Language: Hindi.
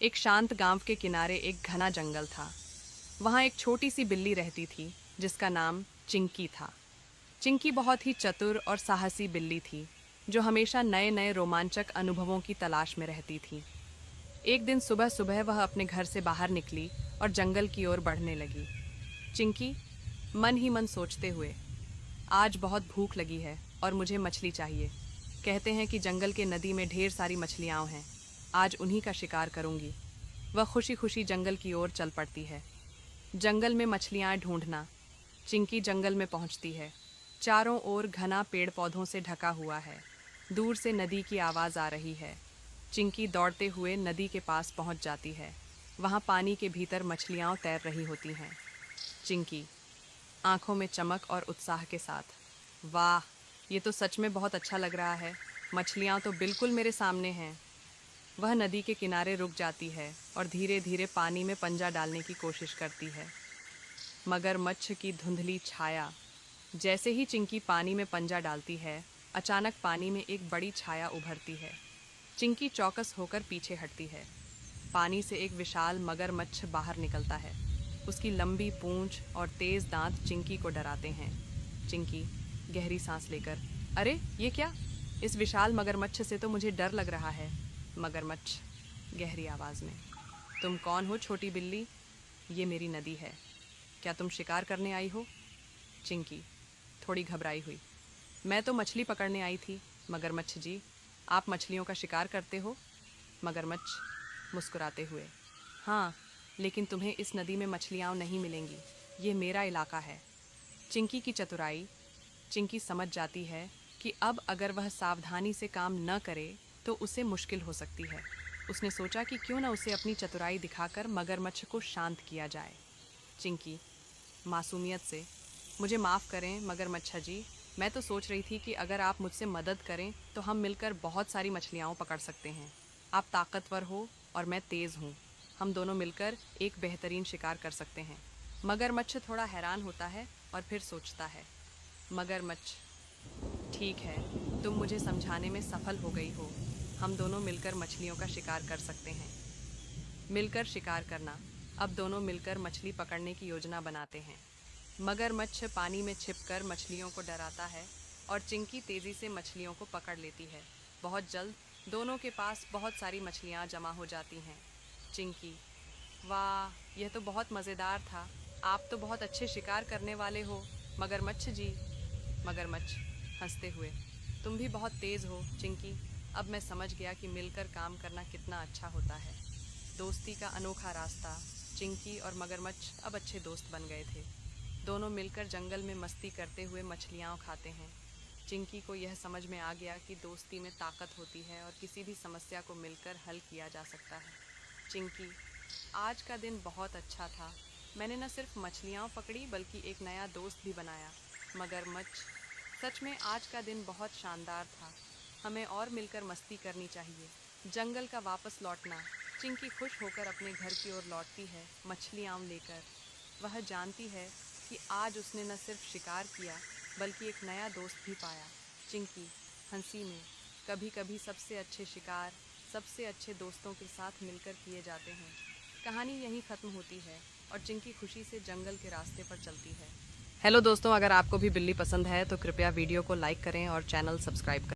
एक शांत गांव के किनारे एक घना जंगल था। वहाँ एक छोटी सी बिल्ली रहती थी जिसका नाम चिंकी था। चिंकी बहुत ही चतुर और साहसी बिल्ली थी जो हमेशा नए नए रोमांचक अनुभवों की तलाश में रहती थी। एक दिन सुबह सुबह वह अपने घर से बाहर निकली और जंगल की ओर बढ़ने लगी। चिंकी मन ही मन सोचते हुए, आज बहुत भूख लगी है और मुझे मछली चाहिए। कहते हैं कि जंगल के नदी में ढेर सारी मछलियाँ हैं। आज उन्हीं का शिकार करूंगी। वह खुशी खुशी जंगल की ओर चल पड़ती है। जंगल में मछलियाँ ढूंढना। चिंकी जंगल में पहुंचती है। चारों ओर घना पेड़ पौधों से ढका हुआ है। दूर से नदी की आवाज़ आ रही है। चिंकी दौड़ते हुए नदी के पास पहुंच जाती है। वहाँ पानी के भीतर मछलियाँ तैर रही होती हैं। चिंकी आंखों में चमक और उत्साह के साथ, वाह, ये तो सच में बहुत अच्छा लग रहा है। मछलियाँ तो बिल्कुल मेरे सामने हैं। वह नदी के किनारे रुक जाती है और धीरे धीरे पानी में पंजा डालने की कोशिश करती है। मगरमच्छ की धुंधली छाया। जैसे ही चिंकी पानी में पंजा डालती है, अचानक पानी में एक बड़ी छाया उभरती है। चिंकी चौकस होकर पीछे हटती है। पानी से एक विशाल मगरमच्छ बाहर निकलता है। उसकी लंबी पूंछ और तेज दांत चिंकी को डराते हैं। चिंकी गहरी सांस लेकर, अरे ये क्या? इस विशाल मगरमच्छ से तो मुझे डर लग रहा है। मगरमच्छ गहरी आवाज में, तुम कौन हो छोटी बिल्ली? ये मेरी नदी है। क्या तुम शिकार करने आई हो? चिंकी थोड़ी घबराई हुई, मैं तो मछली पकड़ने आई थी। मगरमच्छ जी, आप मछलियों का शिकार करते हो? मगरमच्छ मुस्कुराते हुए, हाँ, लेकिन तुम्हें इस नदी में मछलियाँ नहीं मिलेंगी। ये मेरा इलाका है। चिंकी की चतुराई। चिंकी समझ जाती है कि अब अगर वह सावधानी से काम न करे तो उसे मुश्किल हो सकती है। उसने सोचा कि क्यों न उसे अपनी चतुराई दिखाकर मगरमच्छ को शांत किया जाए। चिंकी मासूमियत से, मुझे माफ़ करें मगरमच्छ जी, मैं तो सोच रही थी कि अगर आप मुझसे मदद करें तो हम मिलकर बहुत सारी मछलियाँ पकड़ सकते हैं। आप ताकतवर हो और मैं तेज़ हूँ। हम दोनों मिलकर एक बेहतरीन शिकार कर सकते हैं। मगरमच्छ थोड़ा हैरान होता है और फिर सोचता है। मगरमच्छ, ठीक है, तुम मुझे समझाने में सफल हो गई हो। हम दोनों मिलकर मछलियों का शिकार कर सकते हैं। मिलकर शिकार करना। अब दोनों मिलकर मछली पकड़ने की योजना बनाते हैं। मगरमच्छ पानी में छिपकर मछलियों को डराता है और चिंकी तेज़ी से मछलियों को पकड़ लेती है। बहुत जल्द दोनों के पास बहुत सारी मछलियाँ जमा हो जाती हैं। चिंकी, वाह, यह तो बहुत मज़ेदार था। आप तो बहुत अच्छे शिकार करने वाले हो मगरमच्छ जी। मगरमच्छ हंसते हुए, तुम भी बहुत तेज़ हो चिंकी। अब मैं समझ गया कि मिलकर काम करना कितना अच्छा होता है। दोस्ती का अनोखा रास्ता। चिंकी और मगरमच्छ अब अच्छे दोस्त बन गए थे। दोनों मिलकर जंगल में मस्ती करते हुए मछलियाँ खाते हैं। चिंकी को यह समझ में आ गया कि दोस्ती में ताकत होती है और किसी भी समस्या को मिलकर हल किया जा सकता है। चिंकी, आज का दिन बहुत अच्छा था। मैंने न सिर्फ मछलियाँ पकड़ी बल्कि एक नया दोस्त भी बनाया। मगरमच्छ, सच में आज का दिन बहुत शानदार था। हमें और मिलकर मस्ती करनी चाहिए। जंगल का वापस लौटना। चिंकी खुश होकर अपने घर की ओर लौटती है, मछलियाँ लेकर। वह जानती है कि आज उसने न सिर्फ शिकार किया बल्कि एक नया दोस्त भी पाया। चिंकी हंसी में, कभी कभी सबसे अच्छे शिकार सबसे अच्छे दोस्तों के साथ मिलकर किए जाते हैं। कहानी यहीं ख़त्म होती है और चिंकी खुशी से जंगल के रास्ते पर चलती है। हेलो दोस्तों, अगर आपको भी बिल्ली पसंद है तो कृपया वीडियो को लाइक करें और चैनल सब्सक्राइब करें।